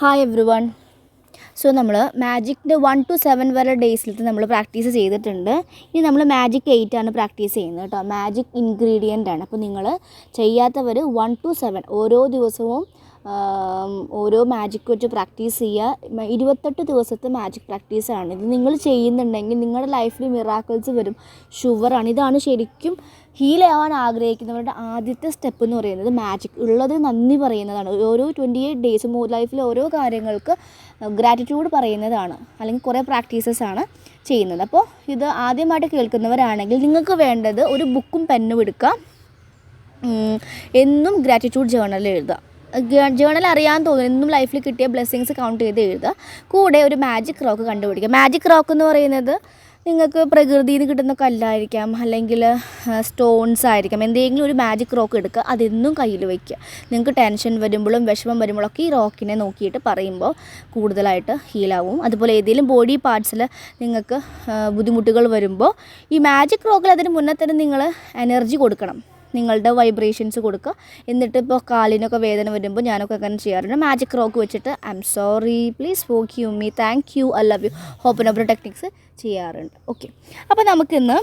Hi every one. So നമ്മൾ മാജിക്കിൻ്റെ 1 to 7 വരെ ഡേയ്സിലിട്ട് നമ്മൾ പ്രാക്ടീസ് ചെയ്തിട്ടുണ്ട്. ഇനി നമ്മൾ മാജിക് 8 ആണ് പ്രാക്ടീസ് ചെയ്യുന്നത് കേട്ടോ. മാജിക് ഇൻഗ്രീഡിയൻ്റ് ആണ്. അപ്പോൾ നിങ്ങൾ ചെയ്യാത്തവർ 1 to 7 ഓരോ ദിവസവും ഓരോ മാജിക് വെച്ച് പ്രാക്ടീസ് ചെയ്യുക. 28 ദിവസത്തെ മാജിക് പ്രാക്ടീസാണ് ഇത്. നിങ്ങൾ ചെയ്യുന്നുണ്ടെങ്കിൽ നിങ്ങളുടെ ലൈഫിൽ മിറാക്കിൾസ് വരും, ഷുവറാണ്. ഇതാണ് ശരിക്കും ഹീലാവാൻ ആഗ്രഹിക്കുന്നവരുടെ ആദ്യത്തെ സ്റ്റെപ്പ് എന്ന് പറയുന്നത്. മാജിക് ഉള്ളത് നന്ദി പറയുന്നതാണ്. ഓരോ 28 ഡേയ്സും ലൈഫിലെ ഓരോ കാര്യങ്ങൾക്ക് ഗ്രാറ്റിറ്റ്യൂഡ് പറയുന്നതാണ്, അല്ലെങ്കിൽ കുറേ പ്രാക്ടീസസാണ് ചെയ്യുന്നത്. അപ്പോൾ ഇത് ആദ്യമായിട്ട് കേൾക്കുന്നവരാണെങ്കിൽ നിങ്ങൾക്ക് വേണ്ടത് ഒരു ബുക്കും പെന്നും എടുക്കുക. എന്നും ഗ്രാറ്റിറ്റ്യൂഡ് ജേർണൽ എഴുതുക. ജേർണൽ അറിയാൻ തോന്നുന്നു. എന്നും ലൈഫിൽ കിട്ടിയ ബ്ലെസ്സിങ്സ് കൗണ്ട് ചെയ്ത് എഴുതുക. കൂടെ ഒരു മാജിക് റോക്ക് കണ്ടുപിടിക്കുക. മാജിക് റോക്ക് എന്ന് പറയുന്നത് നിങ്ങൾക്ക് പ്രകൃതിയിൽ നിന്ന് കിട്ടുന്ന കല്ലായിരിക്കാം, അല്ലെങ്കിൽ സ്റ്റോൺസ് ആയിരിക്കാം. എന്തെങ്കിലും ഒരു മാജിക് റോക്ക് എടുക്കുക, അതെന്നും കയ്യിൽ വയ്ക്കുക. നിങ്ങൾക്ക് ടെൻഷൻ വരുമ്പോഴും വിഷമം വരുമ്പോഴൊക്കെ ഈ റോക്കിനെ നോക്കിയിട്ട് പറയുമ്പോൾ കൂടുതലായിട്ട് ഹീലാവും. അതുപോലെ ഏതെങ്കിലും ബോഡി പാർട്സിൽ നിങ്ങൾക്ക് ബുദ്ധിമുട്ടുകൾ വരുമ്പോൾ ഈ മാജിക് റോക്കിൽ അതിന് മുന്നേ തന്നെ നിങ്ങൾ എനർജി കൊടുക്കണം, നിങ്ങളുടെ വൈബ്രേഷൻസ് കൊടുക്കുക. എന്നിട്ട് ഇപ്പോൾ കാലിനൊക്കെ വേദന വരുമ്പോൾ ഞാനൊക്കെ അങ്ങനെ ചെയ്യാറുണ്ട്. മാജിക് റോക്ക് വെച്ചിട്ട് I am sorry, please forgive me, thank you, I love you, ഹോപ്പൻ ഓപ്പർ ടെക്നിക്സ് ചെയ്യാറുണ്ട്. ഓക്കെ, അപ്പോൾ നമുക്കിന്ന്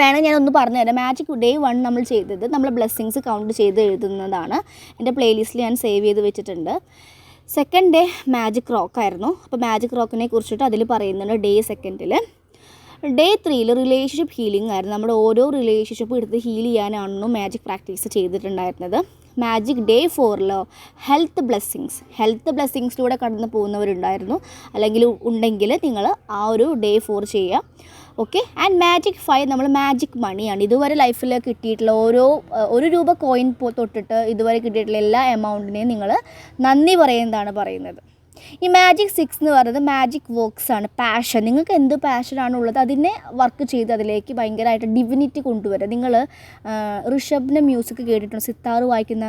വേണമെങ്കിൽ ഞാനൊന്ന് പറഞ്ഞുതരാം. മാജിക് ഡേ 1 നമ്മൾ ചെയ്തത് നമ്മൾ ബ്ലെസ്സിങ്സ് കൗണ്ട് ചെയ്ത് എഴുതുന്നതാണ്. എൻ്റെ പ്ലേലിസ്റ്റിൽ ഞാൻ സേവ് ചെയ്ത് വെച്ചിട്ടുണ്ട്. സെക്കൻഡ് ഡേ മാജിക് റോക്കായിരുന്നു. അപ്പോൾ മാജിക് റോക്കിനെ കുറിച്ചിട്ട് അതിൽ പറയുന്നുണ്ട്. ഡേ 2 ഡേ 3 റിലേഷൻഷിപ്പ് ഹീലിംഗ് ആയിരുന്നു. നമ്മുടെ ഓരോ റിലേഷൻഷിപ്പും എടുത്ത് ഹീൽ ചെയ്യാനാണെന്നു മാജിക് പ്രാക്ടീസ് ചെയ്തിട്ടുണ്ടായിരുന്നത്. മാജിക് ഡേ 4 ഹെൽത്ത് ബ്ലെസ്സിങ്സിലൂടെ കടന്നു പോകുന്നവരുണ്ടായിരുന്നു, അല്ലെങ്കിൽ ഉണ്ടെങ്കിൽ നിങ്ങൾ ആ ഒരു ഡേ 4 ചെയ്യുക. ഓക്കെ. ആൻഡ് മാജിക് 5 നമ്മൾ മാജിക് മണിയാണ്. ഇതുവരെ ലൈഫിൽ കിട്ടിയിട്ടുള്ള ഒരു രൂപ കോയിൻ തൊട്ടിട്ട് ഇതുവരെ കിട്ടിയിട്ടുള്ള എല്ലാ എമൗണ്ടിനെയും നിങ്ങൾ നന്ദി പറയുന്നതാണ് പറയുന്നത്. ഈ മാജിക് 6 എന്ന് പറയുന്നത് മാജിക് വർക്ക്സ് ആണ്. പാഷൻ, നിങ്ങൾക്ക് എന്ത് പാഷനാണുള്ളത് അതിനെ വർക്ക് ചെയ്ത് അതിലേക്ക് ഭയങ്കരമായിട്ട് ഡിവിനിറ്റി കൊണ്ടുവരിക. നിങ്ങൾ ഋഷഭിൻ്റെ മ്യൂസിക് കേട്ടിട്ടുണ്ട്, സിത്താർ വായിക്കുന്ന.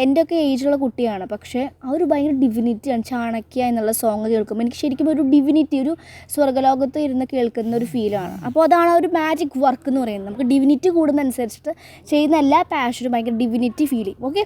എൻ്റെയൊക്കെ ഏജിലുള്ള കുട്ടിയാണ്, പക്ഷേ ആ ഒരു ഭയങ്കര ഡിവിനിറ്റിയാണ്. ചാണക്യ എന്നുള്ള സോങ് കേൾക്കുമ്പോൾ എനിക്ക് ശരിക്കും ഒരു ഡിവിനിറ്റി, ഒരു സ്വർഗ്ഗലോകത്ത് ഇരുന്ന് കേൾക്കുന്ന ഒരു ഫീലാണ്. അപ്പോൾ അതാണ് ഒരു മാജിക് വർക്ക് എന്ന് പറയുന്നത്. നമുക്ക് ഡിവിനിറ്റി കൂടുന്നതനുസരിച്ചിട്ട് ചെയ്യുന്ന എല്ലാ പാഷനും ഭയങ്കര ഡിവിനിറ്റി ഫീൽ ചെയ്യും. ഓക്കെ.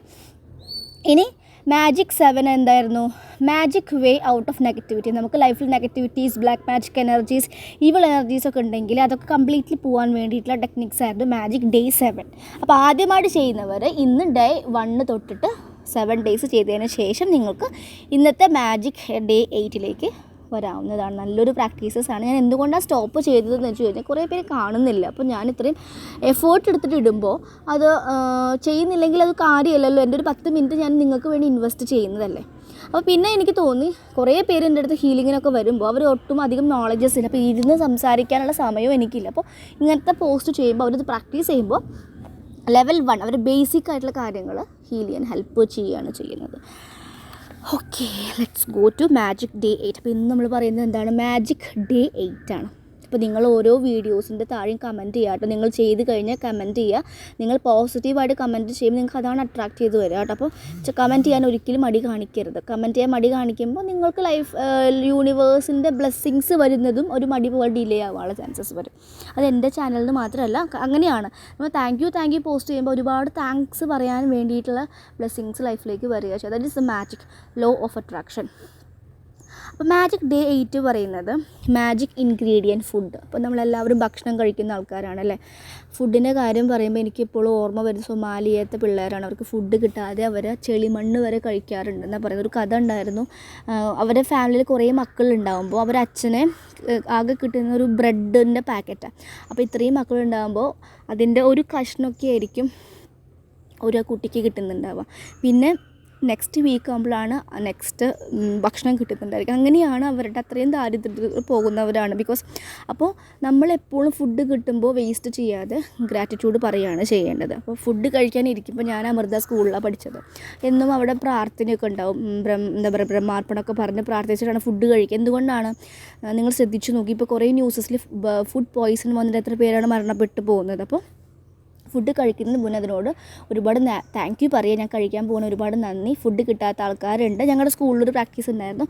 ഇനി മാജിക് 7 എന്തായിരുന്നു? Magic way out of negativity. നമുക്ക് ലൈഫിൽ negativities, black magic energies, evil എനർജീസൊക്കെ ഉണ്ടെങ്കിൽ അതൊക്കെ കംപ്ലീറ്റ്ലി പോകാൻ വേണ്ടിയിട്ടുള്ള ടെക്നിക്സ് ആയിരുന്നു മാജിക് ഡേ 7. അപ്പോൾ ആദ്യമായിട്ട് ചെയ്യുന്നവർ ഇന്ന് ഡേ 1 തൊട്ടിട്ട് 7 ഡേയ്സ് ചെയ്തതിന് ശേഷം നിങ്ങൾക്ക് ഇന്നത്തെ മാജിക് ഡേ 8 വരാവുന്നതാണ്. നല്ലൊരു പ്രാക്ടീസസാണ്. ഞാൻ എന്തുകൊണ്ടാണ് സ്റ്റോപ്പ് ചെയ്തതെന്ന് വെച്ച് കഴിഞ്ഞാൽ കുറേ പേര് കാണുന്നില്ല. അപ്പോൾ ഞാൻ ഇത്രയും എഫേർട്ട് എടുത്തിട്ട് ഇടുമ്പോൾ അത് ചെയ്യുന്നില്ലെങ്കിൽ അത് കാര്യമല്ലല്ലോ. എൻ്റെ ഒരു 10 മിനിറ്റ് ഞാൻ നിങ്ങൾക്ക് വേണ്ടി ഇൻവെസ്റ്റ് ചെയ്യുന്നതല്ലേ. അപ്പോൾ പിന്നെ എനിക്ക് തോന്നി കുറേ പേര് എൻ്റെ അടുത്ത് ഹീലിങ്ങിനൊക്കെ വരുമ്പോൾ അവർ ഒട്ടും അധികം നോളജസ് ഇല്ല. അപ്പോൾ ഇരുന്ന് സംസാരിക്കാനുള്ള സമയവും എനിക്കില്ല. അപ്പോൾ ഇങ്ങനത്തെ പോസ്റ്റ് ചെയ്യുമ്പോൾ അവരത് പ്രാക്ടീസ് ചെയ്യുമ്പോൾ ലെവൽ 1 അവർ ബേസിക് ആയിട്ടുള്ള കാര്യങ്ങൾ ഹീൽ ചെയ്യാൻ ഹെൽപ്പ് ചെയ്യുകയാണ് ചെയ്യുന്നത്. Okay, let's go to magic day 8. അപ്പോൾ ഇന്ന് നമ്മൾ പറയുന്നത് എന്താണ്? മാജിക് ഡേ 8 ആണ്. അപ്പോൾ നിങ്ങൾ ഓരോ വീഡിയോസിൻ്റെ താഴെയും കമൻറ്റ് ചെയ്യുക കേട്ടോ. നിങ്ങൾ ചെയ്ത് കഴിഞ്ഞാൽ കമൻറ്റ് ചെയ്യുക. നിങ്ങൾ പോസിറ്റീവായിട്ട് കമൻറ്റ് ചെയ്യുമ്പോൾ നിങ്ങൾക്ക് അതാണ് അട്രാക്റ്റ് ചെയ്ത് വരിക കേട്ടോ. അപ്പോൾ കമൻറ്റ് ചെയ്യാൻ ഒരിക്കലും മടി കാണിക്കരുത്. കമൻറ്റ് ചെയ്യാൻ മടി കാണിക്കുമ്പോൾ നിങ്ങൾക്ക് യൂണിവേഴ്സിൻ്റെ ബ്ലെസ്സിങ്സ് വരുന്നതും ഒരു മടി പോലെ ഡിലേ ആവാനുള്ള ചാൻസസ് വരും. അത് എൻ്റെ ചാനലിന് മാത്രമല്ല, അങ്ങനെയാണ്. നമ്മൾ താങ്ക് യു പോസ്റ്റ് ചെയ്യുമ്പോൾ ഒരുപാട് താങ്ക്സ് പറയാൻ വേണ്ടിയിട്ടുള്ള ബ്ലെസ്സിങ്സ് ലൈഫിലേക്ക് വരിക. That is the magic law of attraction. അപ്പോൾ മാജിക് ഡേ 8 പറയുന്നത് മാജിക് ഇൻഗ്രീഡിയൻറ്റ് ഫുഡ്. അപ്പോൾ നമ്മളെല്ലാവരും ഭക്ഷണം കഴിക്കുന്ന ആൾക്കാരാണല്ലേ. ഫുഡിൻ്റെ കാര്യം പറയുമ്പോൾ എനിക്കിപ്പോഴും ഓർമ്മ വരുന്ന സൊമാലിയത്തെ പിള്ളേരാണ്. അവർക്ക് ഫുഡ് കിട്ടാതെ അവർ ചെളിമണ്ണ് വരെ കഴിക്കാറുണ്ടെന്നാണ് പറയുന്നത്. ഒരു കഥ ഉണ്ടായിരുന്നു. അവരുടെ ഫാമിലിയിൽ കുറേ മക്കളുണ്ടാകുമ്പോൾ അവരുടെ അച്ഛനെ ആകെ കിട്ടുന്ന ഒരു ബ്രെഡിൻ്റെ പാക്കറ്റാണ്. അപ്പോൾ ഇത്രയും മക്കളുണ്ടാകുമ്പോൾ അതിൻ്റെ ഒരു കഷ്ണമൊക്കെ ആയിരിക്കും ഒരു കുട്ടിക്ക് കിട്ടുന്നുണ്ടാവുക. പിന്നെ നെക്സ്റ്റ് വീക്ക് ആകുമ്പോഴാണ് നെക്സ്റ്റ് ഭക്ഷണം കിട്ടുന്നുണ്ടായിരിക്കും. അങ്ങനെയാണ് അവരുടെ അത്രയും ദാരിദ്ര്യത്തിൽ പോകുന്നവരാണ്. ബിക്കോസ് അപ്പോൾ നമ്മളെപ്പോഴും ഫുഡ് കിട്ടുമ്പോൾ വേസ്റ്റ് ചെയ്യാതെ ഗ്രാറ്റിറ്റ്യൂഡ് പറയുകയാണ് ചെയ്യേണ്ടത്. അപ്പോൾ ഫുഡ് കഴിക്കാനിരിക്കുമ്പോൾ ഞാൻ അമൃത സ്കൂളിലാണ് പഠിച്ചത്. എന്നും അവിടെ പ്രാർത്ഥനയൊക്കെ ഉണ്ടാവും. എന്താ പറയുക, ബ്രഹ്മാർപ്പണമൊക്കെ പറഞ്ഞ് പ്രാർത്ഥിച്ചിട്ടാണ് ഫുഡ് കഴിക്കുക. എന്തുകൊണ്ടാണ് നിങ്ങൾ ശ്രദ്ധിച്ചു നോക്കി, ഇപ്പോൾ കുറേ ന്യൂസസിൽ ഫുഡ് പോയ്സൺ വന്നിട്ട് എത്ര പേരാണ് മരണപ്പെട്ടു പോകുന്നത്. അപ്പോൾ ഫുഡ് കഴിക്കുന്നതിന് മുന്നേ അതിനോട് ഒരുപാട് താങ്ക് യു പറയുക, ഞാൻ കഴിക്കാൻ പോകുന്ന ഒരുപാട് നന്ദി. ഫുഡ് കിട്ടാത്ത ആൾക്കാരുണ്ട്. ഞങ്ങളുടെ സ്കൂളിലൊരു പ്രാക്ടീസ് ഉണ്ടായിരുന്നു.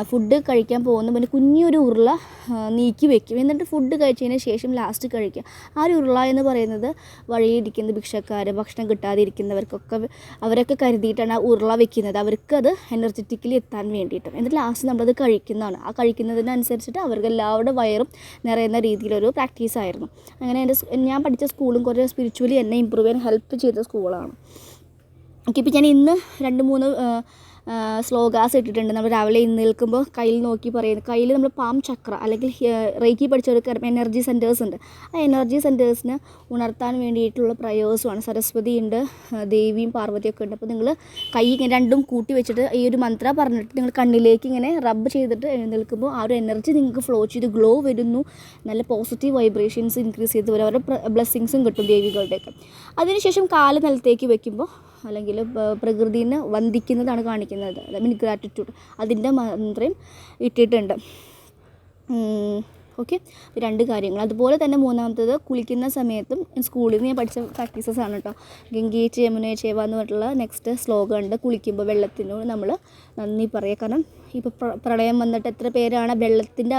ഫുഡ് കഴിക്കാൻ പോകുന്ന മുന്നേ കുഞ്ഞൊരു ഉരുള നീക്കി വെക്കും, എന്നിട്ട് ഫുഡ് കഴിച്ചതിന് ശേഷം ലാസ്റ്റ് കഴിക്കുക. ആ ഒരു ഉരുള എന്ന് പറയുന്നത് വഴിയിരിക്കുന്ന ഭിക്ഷക്കാർ, ഭക്ഷണം കിട്ടാതിരിക്കുന്നവർക്കൊക്കെ അവരൊക്കെ കരുതിയിട്ടാണ് ആ ഉരുള വെക്കുന്നത്, അവർക്കത് എനർജറ്റിക്കലി എത്താൻ വേണ്ടിയിട്ട്. എന്നിട്ട് ലാസ്റ്റ് നമ്മളത് കഴിക്കുന്നതാണ്. ആ കഴിക്കുന്നതിനനുസരിച്ചിട്ട് അവർക്ക് എല്ലാവരുടെ വയറും നിറയുന്ന രീതിയിലൊരു പ്രാക്ടീസായിരുന്നു. അങ്ങനെ ഞാൻ പഠിച്ച സ്കൂളും കുറേ സ്പിരിച്വലി എന്നെ ഇമ്പ്രൂവ് ചെയ്യാൻ ഹെൽപ്പ് ചെയ്ത സ്കൂളാണ്. ഓക്കെ, ഇപ്പോൾ ഞാൻ ഇന്ന് 2-3 ശ്ലോകാസ് ഇട്ടിട്ടുണ്ട്. നമ്മൾ രാവിലെ നിൽക്കുമ്പോൾ കയ്യിൽ നോക്കി പറയുന്നത്, കയ്യിൽ നമ്മൾ പാം ചക്ര അല്ലെങ്കിൽ റേക്കി പഠിച്ചവർക്ക് എനർജി സെൻറ്റേഴ്സ് ഉണ്ട്. ആ എനർജി സെൻറ്റേഴ്സിന് ഉണർത്താൻ വേണ്ടിയിട്ടുള്ള പ്രയേഴ്സുമാണ്. സരസ്വതി ഉണ്ട്, ദേവിയും പാർവതിയൊക്കെ ഉണ്ട്. അപ്പോൾ നിങ്ങൾ കൈ ഇങ്ങനെ രണ്ടും കൂട്ടി വെച്ചിട്ട് ഈ ഒരു മന്ത്ര പറഞ്ഞിട്ട് നിങ്ങൾ കണ്ണിലേക്ക് ഇങ്ങനെ റബ്ബ് ചെയ്തിട്ട് എഴുന്നേൽക്കുമ്പോൾ ആ ഒരു എനർജി നിങ്ങൾക്ക് ഫ്ലോ ചെയ്ത് ഗ്ലോ വരുന്നു. നല്ല പോസിറ്റീവ് വൈബ്രേഷൻസ് ഇൻക്രീസ് ചെയ്ത് വരും. അവരുടെ ബ്ലെസ്സിങ്സും കിട്ടും ദേവികളുടെയൊക്കെ. അതിനുശേഷം കാല് നിലത്തേക്ക് വെക്കുമ്പോൾ അല്ലെങ്കിൽ പ്രകൃതിനെ വന്ദിക്കുന്നതാണ് കാണിക്കുന്നത്. ഐ മീൻ ഗ്രാറ്റിറ്റ്യൂഡ്, അതിൻ്റെ മന്ത്രം ഇട്ടിട്ടുണ്ട്. ഓക്കെ, 2 കാര്യങ്ങൾ. അതുപോലെ തന്നെ മൂന്നാമത്തേത് കുളിക്കുന്ന സമയത്തും സ്കൂളിൽ നിന്ന് ഞാൻ പഠിച്ച പ്രാക്ടീസസ് ആണ് കേട്ടോ. ഗംഗേ യമുനേ ചേവ എന്ന് പറഞ്ഞിട്ടുള്ള നെക്സ്റ്റ് ശ്ലോകം ഉണ്ട്. കുളിക്കുമ്പോൾ വെള്ളത്തിനോട് നമ്മൾ നന്ദി പറയുക. കാരണം ഇപ്പോൾ പ്രളയം വന്നിട്ട് എത്ര പേരാണ് വെള്ളത്തിൻ്റെ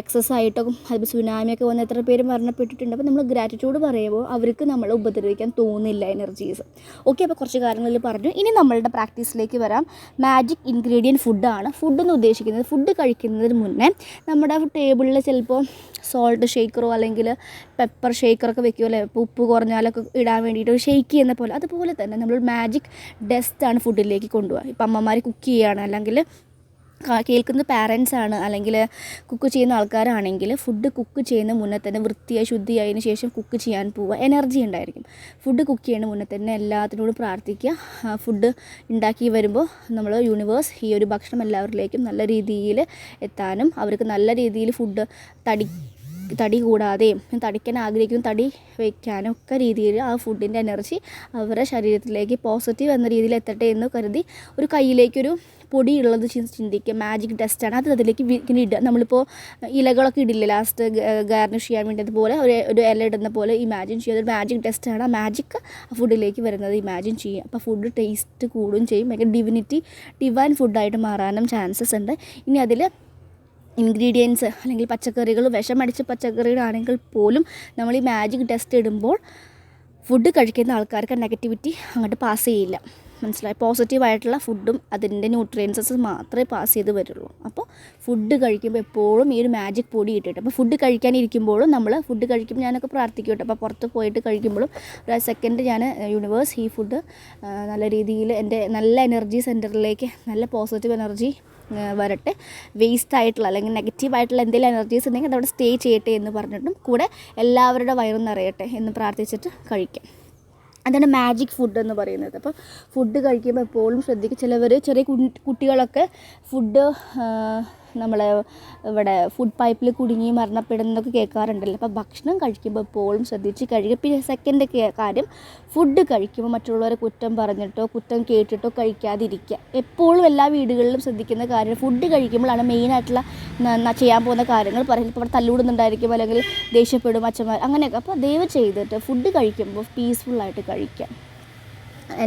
എക്സസ് ആയിട്ടോ അത് സുനാമിയൊക്കെ വന്ന് എത്ര പേര് മരണപ്പെട്ടിട്ടുണ്ട്. അപ്പോൾ നമ്മൾ ഗ്രാറ്റിറ്റ്യൂഡ് പറയുമ്പോൾ അവർക്ക് നമ്മളെ ഉപദ്രവിക്കാൻ തോന്നില്ല എനർജീസ്. ഓക്കെ, അപ്പോൾ കുറച്ച് കാര്യങ്ങളിൽ പറഞ്ഞു. ഇനി നമ്മളുടെ പ്രാക്ടീസിലേക്ക് വരാം. മാജിക് ഇൻഗ്രീഡിയൻറ്റ് ഫുഡാണ്. ഫുഡ് എന്ന് ഉദ്ദേശിക്കുന്നത് ഫുഡ് കഴിക്കുന്നതിന് മുന്നേ നമ്മുടെ ടേബിളിൽ ചിലപ്പോൾ സോൾട്ട് ഷേക്കറോ അല്ലെങ്കിൽ പെപ്പർ ഷേക്കറൊക്കെ വെക്കുമല്ലേ, ഇപ്പോൾ ഉപ്പ് കുറഞ്ഞാലൊക്കെ ഇടാൻ വേണ്ടിയിട്ട് ഒരു ഷേക്ക് ചെയ്യുന്ന പോലെ, അതുപോലെ തന്നെ നമ്മൾ മാജിക് ഡസ്റ്റാണ് ഫുഡിലേക്ക് കൊണ്ടുപോകുക. ഇപ്പം അമ്മമാർ കുക്ക് ചെയ്യുകയാണ്, അല്ലെങ്കിൽ കേൾക്കുന്ന പാരൻസ് ആണ്, അല്ലെങ്കിൽ കുക്ക് ചെയ്യുന്ന ആൾക്കാരാണെങ്കിൽ ഫുഡ് കുക്ക് ചെയ്യുന്ന മുന്നേ തന്നെ വൃത്തിയായി ശുദ്ധിയായതിനു ശേഷം കുക്ക് ചെയ്യാൻ പോവുക. എനർജി ഉണ്ടായിരിക്കും. ഫുഡ് കുക്ക് ചെയ്യുന്ന മുന്നേ തന്നെ എല്ലാത്തിനോടും പ്രാർത്ഥിക്കുക. ഫുഡ് ഉണ്ടാക്കി വരുമ്പോൾ നമ്മൾ യൂണിവേഴ്സ് ഈ ഒരു ഭക്ഷണം എല്ലാവരിലേക്കും നല്ല രീതിയിൽ എത്താനും അവർക്ക് നല്ല രീതിയിൽ ഫുഡ് തടി കൂടാതെയും തടിക്കാൻ ആഗ്രഹിക്കുന്ന തടി വയ്ക്കാനും ഒക്കെ രീതിയിൽ ആ ഫുഡിൻ്റെ എനർജി അവരുടെ ശരീരത്തിലേക്ക് പോസിറ്റീവ് എന്ന രീതിയിൽ എത്തട്ടെ എന്ന് കരുതി ഒരു കയ്യിലേക്കൊരു പൊടി ഉള്ളത് ചിന്തിക്കുക. മാജിക് ഡസ്റ്റാണ്. അത് അതിലേക്ക് ഇങ്ങനെ ഇടുക. നമ്മളിപ്പോൾ ഇലകളൊക്കെ ഇടില്ല ലാസ്റ്റ് ഗാർണിഷ് ചെയ്യാൻ വേണ്ടി, അതുപോലെ ഒരു ഇല ഇടുന്ന പോലെ ഇമാജിൻ ചെയ്യുക. അതൊരു മാജിക് ഡസ്റ്റാണ്. ആ മാജിക് ആ ഫുഡിലേക്ക് വരുന്നത് ഇമാജിൻ ചെയ്യുക. അപ്പോൾ ഫുഡ് ടേസ്റ്റ് കൂടുകയും ചെയ്യും. ഭയങ്കര ഡിവൈൻ ഫുഡായിട്ട് മാറാനും ചാൻസസ് ഉണ്ട്. ഇനി അതിൽ ഇൻഗ്രീഡിയൻസ് അല്ലെങ്കിൽ പച്ചക്കറികൾ വിഷമടിച്ച പച്ചക്കറികളാണെങ്കിൽ പോലും നമ്മൾ ഈ മാജിക് ഡസ്റ്റ് ഇടുമ്പോൾ ഫുഡ് കഴിക്കുന്ന ആൾക്കാർക്ക് നെഗറ്റിവിറ്റി അങ്ങോട്ട് പാസ് ചെയ്യില്ല. മനസ്സിലായി? പോസിറ്റീവായിട്ടുള്ള ഫുഡും അതിൻ്റെ ന്യൂട്രിയൻസസ് മാത്രമേ പാസ് ചെയ്ത് വരുള്ളൂ. അപ്പോൾ ഫുഡ് കഴിക്കുമ്പോൾ എപ്പോഴും ഈ ഒരു മാജിക് പൊടി ഇട്ടിട്ട്, അപ്പോൾ ഫുഡ് കഴിക്കാനിരിക്കുമ്പോഴും നമ്മൾ ഫുഡ് കഴിക്കുമ്പോൾ ഞാനൊക്കെ പ്രാർത്ഥിക്കും കേട്ടോ. അപ്പോൾ പുറത്ത് പോയിട്ട് കഴിക്കുമ്പോഴും ഒരു സെക്കൻഡ് ഞാൻ യൂണിവേഴ്സ് ഈ ഫുഡ് നല്ല രീതിയിൽ എൻ്റെ നല്ല എനർജി സെൻറ്ററിലേക്ക് നല്ല പോസിറ്റീവ് എനർജി വരട്ടെ, വേസ്റ്റ് ആയിട്ടുള്ള അല്ലെങ്കിൽ നെഗറ്റീവായിട്ടുള്ള എന്തെങ്കിലും എനർജീസ് ഉണ്ടെങ്കിൽ അതവിടെ സ്റ്റേ ചെയ്യട്ടെ എന്ന് പറഞ്ഞിട്ടും കൂടെ എല്ലാവരുടെ വയറും നിറയട്ടെ എന്ന് പ്രാർത്ഥിച്ചിട്ട് കഴിക്കാം. അതാണ് മാജിക് ഫുഡ് എന്ന് പറയുന്നത്. അപ്പോൾ ഫുഡ് കഴിക്കുമ്പോൾ എപ്പോഴും ശ്രദ്ധിക്കുക. ചെറിയ കുട്ടികളൊക്കെ ഫുഡ് നമ്മൾ ഇവിടെ ഫുഡ് പൈപ്പിൽ കുടുങ്ങി മരണപ്പെടുന്നതൊക്കെ കേൾക്കാറുണ്ടല്ലോ. അപ്പോൾ ഭക്ഷണം കഴിക്കുമ്പോൾ എപ്പോഴും ശ്രദ്ധിച്ച് കഴിക്കുക. പിന്നെ സെക്കൻഡ് കാര്യം, ഫുഡ് കഴിക്കുമ്പോൾ മറ്റുള്ളവരെ കുറ്റം പറഞ്ഞിട്ടോ കുറ്റം കേട്ടിട്ടോ കഴിക്കാതിരിക്കുക. എപ്പോഴും എല്ലാ വീടുകളിലും ശ്രദ്ധിക്കുന്ന കാര്യം, ഫുഡ് കഴിക്കുമ്പോഴാണ് മെയിനായിട്ടുള്ള ചെയ്യാൻ പോകുന്ന കാര്യങ്ങൾ പറയുന്നത്. ഇപ്പോൾ ഇവിടെ തല്ലൂടുന്നുണ്ടായിരിക്കും, അല്ലെങ്കിൽ ദേഷ്യപ്പെടും അച്ഛന്മാർ, അങ്ങനെയൊക്കെ. അപ്പോൾ ദയവ് ചെയ്തിട്ട് ഫുഡ് കഴിക്കുമ്പോൾ പീസ്ഫുള്ളായിട്ട് കഴിക്കാം.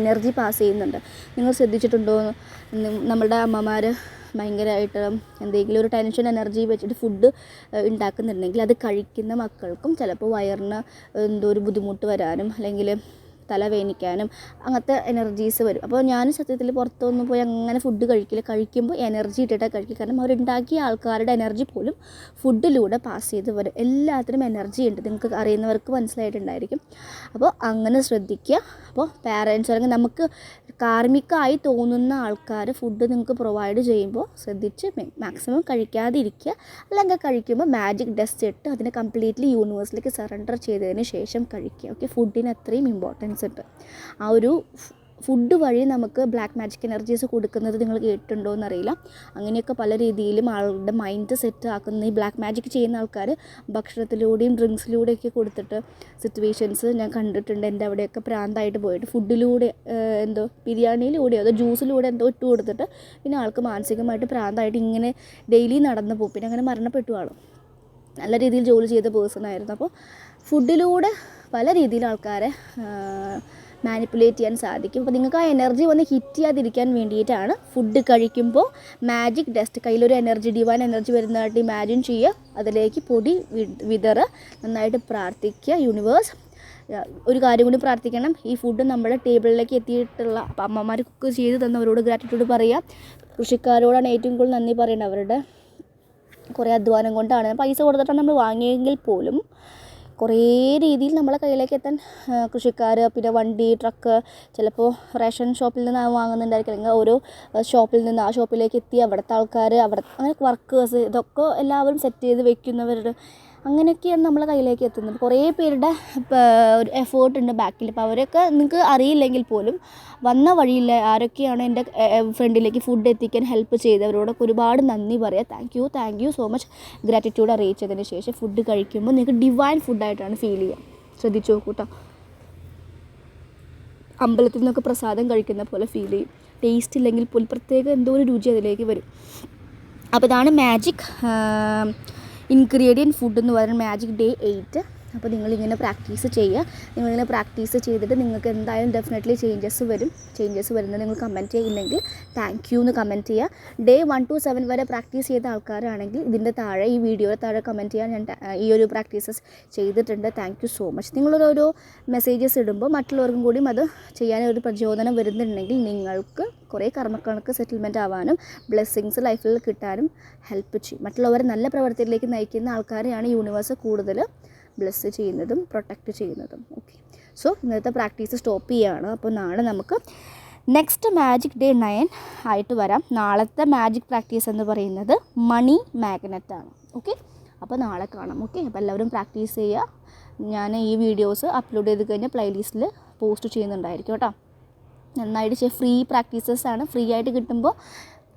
എനർജി പാസ് ചെയ്യുന്നുണ്ട്. നിങ്ങൾ ശ്രദ്ധിച്ചിട്ടുണ്ടോ, നമ്മളുടെ അമ്മമാർ ഭയങ്കരമായിട്ട് എന്തെങ്കിലും ഒരു ടെൻഷൻ എനർജി വെച്ചിട്ട് ഫുഡ് ഉണ്ടാക്കുന്നുണ്ടെങ്കിൽ അത് കഴിക്കുന്ന മക്കൾക്കും ചിലപ്പോൾ വയറിന് എന്തോ ഒരു ബുദ്ധിമുട്ട് വരാനും അല്ലെങ്കിൽ തലവേദനിക്കാനും അങ്ങനത്തെ എനർജീസ് വരും. അപ്പോൾ ഞാൻ സത്യത്തിൽ പുറത്തൊന്നും പോയി അങ്ങനെ ഫുഡ് കഴിക്കില്ല. കഴിക്കുമ്പോൾ എനർജി ഇട്ടിട്ടാണ് കഴിക്കുക. കാരണം അവരുണ്ടാക്കിയ ആൾക്കാരുടെ എനർജി പോലും ഫുഡിലൂടെ പാസ് ചെയ്ത് വരും. എല്ലാത്തിനും എനർജി ഉണ്ട്, നിങ്ങൾക്ക് അറിയുന്നവർക്ക് മനസ്സിലായിട്ടുണ്ടായിരിക്കും. അപ്പോൾ അങ്ങനെ ശ്രദ്ധിക്കുക. അപ്പോൾ പാരൻസ് അല്ലെങ്കിൽ നമുക്ക് കാർമികമായി തോന്നുന്ന ആൾക്കാർ ഫുഡ് നിങ്ങൾക്ക് പ്രൊവൈഡ് ചെയ്യുമ്പോൾ ശ്രദ്ധിച്ച് മാക്സിമം കഴിക്കാതിരിക്കുക. അല്ലെങ്കിൽ കഴിക്കുമ്പോൾ മാജിക് ഡസ്റ്റ് ഇട്ട് അതിനെ കംപ്ലീറ്റ്ലി യൂണിവേഴ്സിലേക്ക് സറണ്ടർ ചെയ്തതിന് ശേഷം കഴിക്കുക. ഓക്കെ, ഫുഡിന് അത്രയും ഇമ്പോർട്ടൻസ് ഉണ്ട്. ആ ഒരു ഫുഡ് വഴി നമുക്ക് ബ്ലാക്ക് മാജിക് എനർജീസ് കൊടുക്കുന്നത് നിങ്ങൾ കേട്ടിട്ടുണ്ടോ എന്നറിയില്ല. അങ്ങനെയൊക്കെ പല രീതിയിലും ആളുടെ മൈൻഡ് സെറ്റ് ആക്കുന്ന ഈ ബ്ലാക്ക് മാജിക് ചെയ്യുന്ന ആൾക്കാർ ഭക്ഷണത്തിലൂടെയും ഡ്രിങ്ക്സിലൂടെയൊക്കെ കൊടുത്തിട്ട് സിറ്റുവേഷൻസ് ഞാൻ കണ്ടിട്ടുണ്ട്. എൻ്റെ അവിടെയൊക്കെ പ്രാന്തായിട്ട് പോയിട്ട് ഫുഡിലൂടെ എന്തോ ബിരിയാണിയിലൂടെയോ അതോ ജ്യൂസിലൂടെ എന്തോ ഇട്ട് കൊടുത്തിട്ട് പിന്നെ ആൾക്ക് മാനസികമായിട്ട് പ്രാന്തായിട്ട് ഇങ്ങനെ ഡെയിലി നടന്നു പോകും. പിന്നെ അങ്ങനെ മരണപ്പെട്ടു ആളും. നല്ല രീതിയിൽ ജോലി ചെയ്ത പേഴ്സൺ ആയിരുന്നു. അപ്പോൾ ഫുഡിലൂടെ പല രീതിയിൽ ആൾക്കാരെ മാനിപ്പുലേറ്റ് ചെയ്യാൻ സാധിക്കും. അപ്പോൾ നിങ്ങൾക്ക് ആ എനർജി വന്ന് ഹിറ്റ് ചെയ്യാതിരിക്കാൻ വേണ്ടിയിട്ടാണ് ഫുഡ് കഴിക്കുമ്പോൾ മാജിക് ഡസ്റ്റ്, കയ്യിലൊരു എനർജി, ഡിവൈൻ എനർജി വരുന്നതായിട്ട് ഇമാജിൻ ചെയ്യുക, അതിലേക്ക് പൊടി വിതറുക, നന്നായിട്ട് പ്രാർത്ഥിക്കുക. യൂണിവേഴ്സ്, ഒരു കാര്യം കൂടി പ്രാർത്ഥിക്കണം, ഈ ഫുഡ് നമ്മുടെ ടേബിളിലേക്ക് എത്തിയിട്ടുള്ള അമ്മമാർ കുക്ക് ചെയ്ത് തന്നവരോട് ഗ്രാറ്റിറ്റ്യൂഡ് പറയുക. കൃഷിക്കാരോടാണ് ഏറ്റവും കൂടുതൽ നന്ദി പറയേണ്ടത്. അവരുടെ കുറേ അധ്വാനം കൊണ്ടാണ്, പൈസ കൊടുത്തിട്ടാണ് നമ്മൾ വാങ്ങിയെങ്കിൽ പോലും കുറേ രീതിയിൽ നമ്മളെ കയ്യിലേക്ക് എത്താൻ കൃഷിക്കാർ, പിന്നെ വണ്ടി, ട്രക്ക്, ചിലപ്പോൾ റേഷൻ ഷോപ്പിൽ നിന്ന് വാങ്ങുന്നുണ്ടായിരിക്കും, അല്ലെങ്കിൽ ഓരോ ഷോപ്പിൽ നിന്ന് ആ ഷോപ്പിലേക്ക് എത്തി അവിടുത്തെ ആൾക്കാർ, അവിടെ അങ്ങനെ വർക്കേഴ്സ്, ഇതൊക്കെ എല്ലാവരും സെറ്റ് ചെയ്ത് വെക്കുന്നവരുടെ, അങ്ങനെയൊക്കെയാണ് നമ്മളെ കയ്യിലേക്ക് എത്തുന്നത്. കുറേ പേരുടെ ഒരു എഫേർട്ട് ഉണ്ട് ബാക്കിൽ. അപ്പോൾ അവരൊക്കെ നിങ്ങൾക്ക് അറിയില്ലെങ്കിൽ പോലും വന്ന വഴിയിൽ ആരൊക്കെയാണ് എൻ്റെ ഫ്രണ്ടിലേക്ക് ഫുഡ് എത്തിക്കാൻ ഹെൽപ്പ് ചെയ്തവരോടൊക്കെ ഒരുപാട് നന്ദി പറയാം. Thank you so much. Gratitude അറിയിച്ചതിന് ശേഷം ഫുഡ് കഴിക്കുമ്പോൾ നിങ്ങൾക്ക് ഡിവൈൻ ഫുഡായിട്ടാണ് ഫീൽ ചെയ്യുക. ശ്രദ്ധിച്ചു നോക്കൂട്ടോ, അമ്പലത്തിൽ നിന്നൊക്കെ പ്രസാദം കഴിക്കുന്ന പോലെ ഫീൽ ചെയ്യും. ടേസ്റ്റ് ഇല്ലെങ്കിൽ പോലും പ്രത്യേക എന്തോ ഒരു രുചി അതിലേക്ക് വരും. അപ്പോൾ ഇതാണ് മാജിക് ഇൻഗ്രീഡിയൻറ്റ് ഫുഡ് എന്ന് പറയുന്നത്, മാജിക് ഡേ 8. അപ്പോൾ നിങ്ങളിങ്ങനെ പ്രാക്ടീസ് ചെയ്യുക. നിങ്ങളിങ്ങനെ പ്രാക്ടീസ് ചെയ്തിട്ട് നിങ്ങൾക്ക് എന്തായാലും ഡെഫിനറ്റ്ലി ചേഞ്ചസ് വരുന്നത് നിങ്ങൾ കമൻറ്റ് ചെയ്യില്ലെങ്കിൽ താങ്ക് യു എന്ന് കമൻറ്റ് ചെയ്യുക. ഡേ 1 to 7 വരെ പ്രാക്ടീസ് ചെയ്ത ആൾക്കാരാണെങ്കിൽ ഇതിൻ്റെ താഴെ, ഈ വീഡിയോയുടെ താഴെ കമൻറ്റ് ചെയ്യാൻ ഞാൻ ഈ ഒരു പ്രാക്ടീസസ് ചെയ്തിട്ടുണ്ട്. Thank you so much. നിങ്ങളോരോ മെസ്സേജസ് ഇടുമ്പോൾ മറ്റുള്ളവർക്കും കൂടിയും അത് ചെയ്യാനൊരു പ്രചോദനം വരുന്നുണ്ടെങ്കിൽ നിങ്ങൾക്ക് കുറേ കർമ്മക്കണക്ക് സെറ്റിൽമെൻറ്റ് ആവാനും ബ്ലെസ്സിങ്സ് ലൈഫിൽ കിട്ടാനും ഹെൽപ്പ് ചെയ്യും. മറ്റുള്ളവരെ നല്ല പ്രവർത്തിയിലേക്ക് നയിക്കുന്ന ആൾക്കാരെയാണ് യൂണിവേഴ്സ് കൂടുതൽ ബ്ലെസ്സ് ചെയ്യുന്നതും പ്രൊട്ടക്റ്റ് ചെയ്യുന്നതും. ഓക്കെ, സോ ഇന്നത്തെ പ്രാക്ടീസ് സ്റ്റോപ്പ് ചെയ്യുകയാണ്. അപ്പോൾ നാളെ നമുക്ക് നെക്സ്റ്റ് മാജിക് ഡേ 9 ആയിട്ട് വരാം. നാളത്തെ മാജിക് പ്രാക്ടീസ് എന്ന് പറയുന്നത് മണി മാഗ്നറ്റാണ്. ഓക്കെ, അപ്പോൾ നാളെ കാണാം. ഓക്കെ, അപ്പോൾ എല്ലാവരും പ്രാക്ടീസ് ചെയ്യുക. ഞാൻ ഈ വീഡിയോസ് അപ്ലോഡ് ചെയ്ത് കഴിഞ്ഞാൽ പ്ലേലിസ്റ്റിൽ പോസ്റ്റ് ചെയ്യുന്നുണ്ടായിരിക്കും കേട്ടോ. നന്നായിട്ട് ഫ്രീ പ്രാക്ടീസസ് ആണ്. ഫ്രീ ആയിട്ട് കിട്ടുമ്പോൾ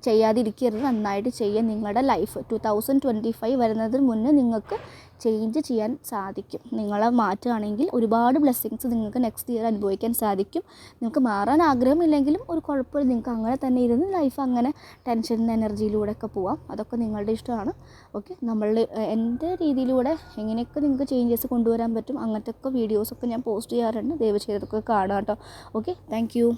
ചെയ്യാതിരിക്കരുത്, നന്നായിട്ട് ചെയ്യുക. നിങ്ങളുടെ ലൈഫ് 2025 വരുന്നതിന് മുന്നേ നിങ്ങൾക്ക് ചേഞ്ച് ചെയ്യാൻ സാധിക്കും. നിങ്ങളെ മാറ്റുകയാണെങ്കിൽ ഒരുപാട് ബ്ലെസ്സിങ്സ് നിങ്ങൾക്ക് നെക്സ്റ്റ് ഇയർ അനുഭവിക്കാൻ സാധിക്കും. നിങ്ങൾക്ക് മാറാൻ ആഗ്രഹമില്ലെങ്കിലും ഒരു കുഴപ്പമില്ല, നിങ്ങൾക്ക് അങ്ങനെ തന്നെ ഇരുന്ന് ലൈഫ് അങ്ങനെ ടെൻഷൻ എനർജിയിലൂടെയൊക്കെ പോവാം. അതൊക്കെ നിങ്ങളുടെ ഇഷ്ടമാണ്. ഓക്കെ, എൻ്റെ രീതിയിലൂടെ എങ്ങനെയൊക്കെ നിങ്ങൾക്ക് ചേഞ്ചസ് കൊണ്ടുവരാൻ പറ്റും അങ്ങനത്തെ ഒക്കെ വീഡിയോസൊക്കെ ഞാൻ പോസ്റ്റ് ചെയ്യാറുണ്ട്. ദയവ് ചെയ്തൊക്കെ കാണാം കേട്ടോ. Okay, thank you.